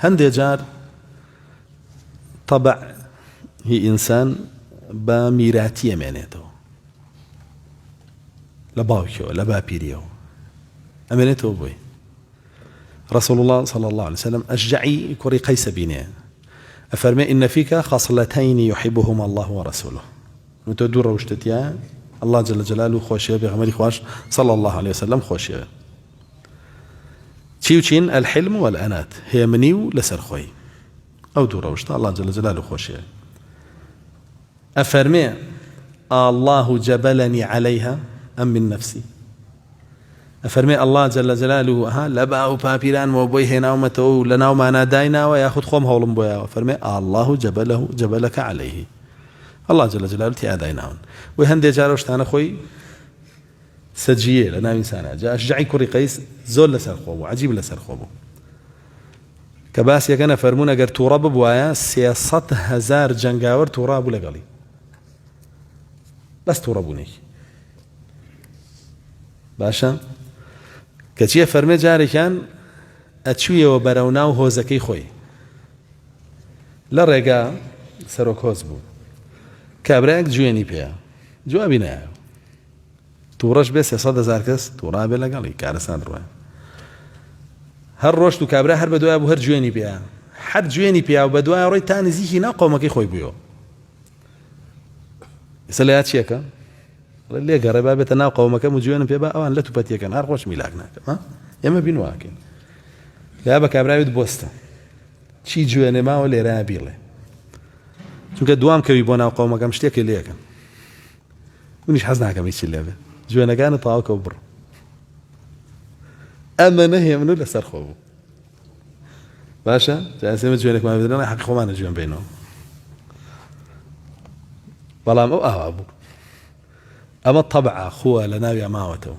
هەندێ جار طبع هي إنسان بميراتية معناته لباوكيو لبابيريو أمانته بوي رسول الله صلى الله عليه وسلم أشجعي كوري قيس بيني أفرمي إن فيك خصلتين يحبهما الله ورسوله متدور وشتتيا الله جل جلاله خوشيه بغمري خواش صلى الله عليه وسلم خوشيه تشين الحلم والأنات هي منيو لسر خوي أو دور وشتا الله جل جلاله خوشيه أفرمي الله جبلني عليها أم من نفسي أفرمي الله جل جلاله ها لبا وبابيران وبوي هنا ومتو لنا وما نادينا وياخذ خوم هولم بويا أفرمي الله جبلك عليه الله جل جلاله تياديناون وهندي جاروش تانا خوي سجيه لنا إنسان جاء شجعي كوري قيس زول لسر خوبو عجيب لسر خوبو كباس يكنا فرمونا قر توراب بوايا 600,000 جنگاور توراب لقلي بس تورابوني باشا كتشيه فرمي جاري كان أتشويه وبروناو هوزكي خوي لرقا سروك هوزبو كابراك جويني بيا جوابي نايو تورش بس 600,000 كس تورابي لقلي كارسان روان هر روش تو كابرا هر بدويا بو هر جويني بيا حد جويني بيا وبدويا روي تاني زيكي ناقومكي خوي بيو يسألي هاتشيكا اللي قريبا بيتنا قومك مجوين بيبا اوان لا تباتيكا نهار خوش ميلاقنا ها يما بينواكن لا بك ابراهيم بوستا شي جوين ما ولا رابيله شو دوام كوي بونا قومك مشتكي ليك ونيش حزنها كم يشي اللعبه جوين كان طاو كبر اما نهي منو لسر خوبو باشا جالسين جوينك ما بدنا حق خوان جوين بينهم والله ابو أما الطبع أخوة لنابي أماوته